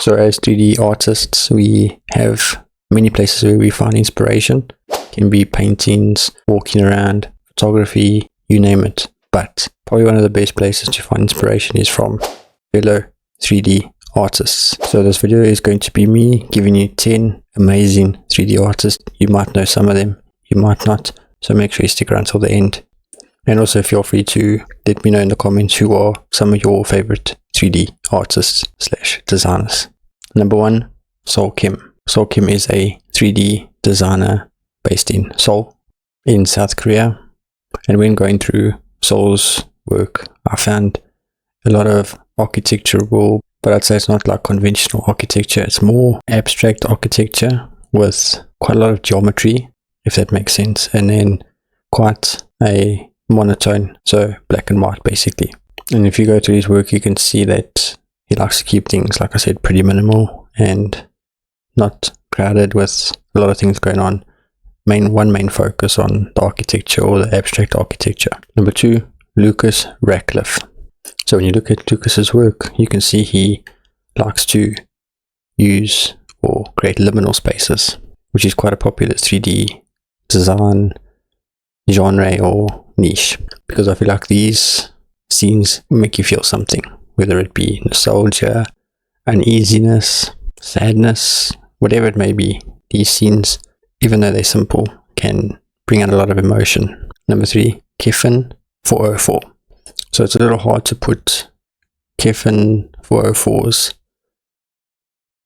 So as 3D artists, we have many places where we find inspiration. It can be paintings, walking around, photography, you name it. But probably one of the best places to find inspiration is from fellow 3D artists. So this video is going to be me giving you 10 amazing 3D artists. You might know some of them, you might not. So make sure you stick around till the end. And also feel free to let me know in the comments who are some of your favorite 3D artists / designers. Number 1, Seoul Kim. Seoul Kim is a 3D designer based in Seoul in South Korea. And when going through Seoul's work, I found a lot of architectural, but I'd say it's not like conventional architecture. It's more abstract architecture with quite a lot of geometry, if that makes sense. And then quite a monotone, so black and white basically. And if you go to his work, you can see that he likes to keep things, like I said, pretty minimal and not crowded with a lot of things going on. One main focus on the architecture or the abstract architecture. Number 2, Lucas Radcliffe. So when you look at Lucas's work, you can see he likes to use or create liminal spaces, which is quite a popular 3D design genre or niche, because I feel like these scenes make you feel something, whether it be nostalgia, uneasiness, sadness, whatever it may be. These scenes, even though they're simple, can bring out a lot of emotion. Number 3, Kevin 404. So it's a little hard to put Kevin 404's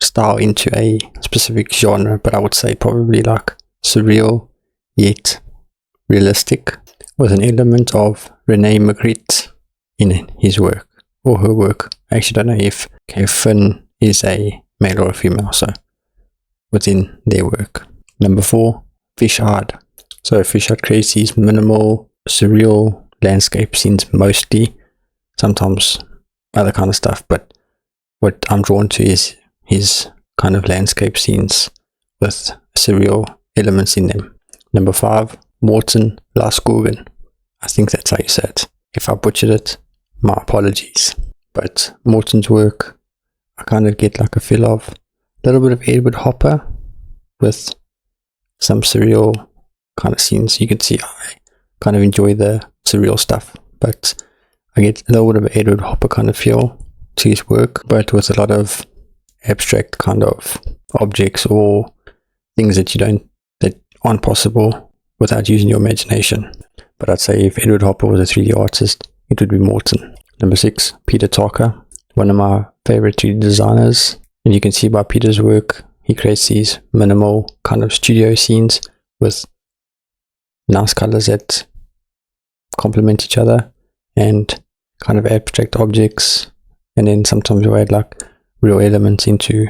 style into a specific genre, but I would say probably like surreal yet realistic, with an element of Rene Magritte in his work or her work. I actually don't know if Kevin is a male or a female, so within their work. Number 4, Fishhard. So Fishhard creates these minimal, surreal landscape scenes mostly, sometimes other kind of stuff, but what I'm drawn to is his kind of landscape scenes with surreal elements in them. Number 5, Morton Las Colin. I think that's how you say it. If I butchered it, my apologies. But Morton's work, I kind of get like a feel of a little bit of Edward Hopper with some surreal kind of scenes. You can see I kind of enjoy the surreal stuff, but I get a little bit of Edward Hopper kind of feel to his work, but with a lot of abstract kind of objects or things that aren't possible without using your imagination. But I'd say if Edward Hopper was a 3D artist, it would be Morton. Number 6, Peter Taka, one of my favorite 3D designers. And you can see by Peter's work, he creates these minimal kind of studio scenes with nice colors that complement each other and kind of abstract objects. And then sometimes you add like real elements into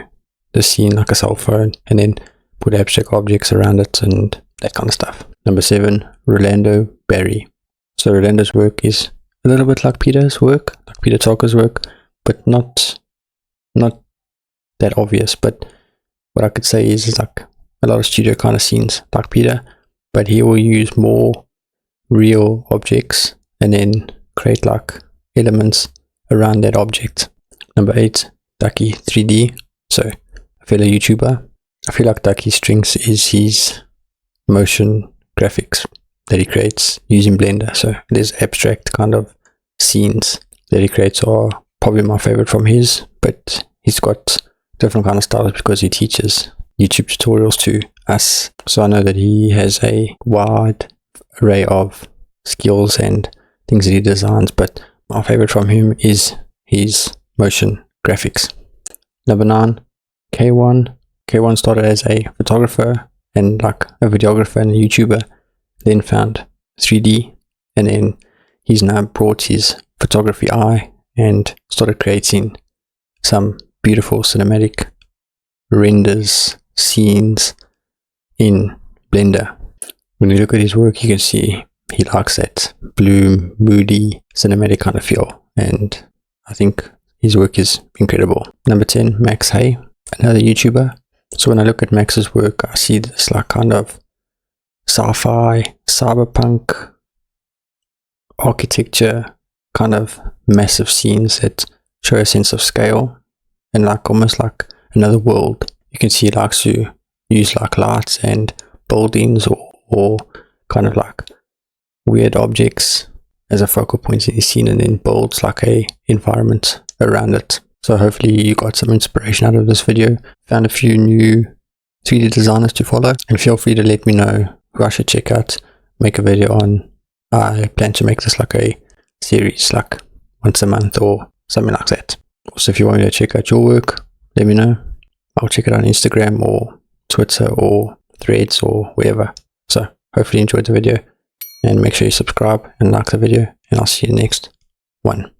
the scene, like a cell phone, and then put abstract objects around it and that kind of stuff. Number 7, Rolando Berry. So Rolando's work is a little bit like Peter's work, like Peter Taka's work, but not that obvious. But what I could say is like a lot of studio kind of scenes like Peter, but he will use more real objects and then create like elements around that object. Number 8, Taki 3D. So a fellow YouTuber. I feel like Taki's strength is his motion graphics that he creates using Blender. So there's abstract kind of scenes that he creates are probably my favorite from his, but he's got different kind of styles because he teaches YouTube tutorials to us. So I know that he has a wide array of skills and things that he designs, but my favorite from him is his motion graphics. Number 9, K1. K1 started as a photographer and like a videographer and a YouTuber, then found 3D, and then he's now brought his photography eye and started creating some beautiful cinematic renders, scenes in Blender. When you look at his work, you can see he likes that blue, moody, cinematic kind of feel, and I think his work is incredible. Number 10, Max Hay, another YouTuber. So when I look at Max's work, I see this like kind of sci-fi, cyberpunk architecture, kind of massive scenes that show a sense of scale and like almost like another world. You can see he likes to use like lights and buildings or kind of like weird objects as a focal point in his scene, and then builds like a environment around it. So hopefully you got some inspiration out of this video, found a few new 3D designers to follow, and feel free to let me know who I should check out, make a video on. I plan to make this like a series, like once a month or something like that. Also, if you want me to check out your work, let me know. I'll check it on Instagram or Twitter or Threads or wherever. So hopefully you enjoyed the video, and make sure you subscribe and like the video, and I'll see you next one.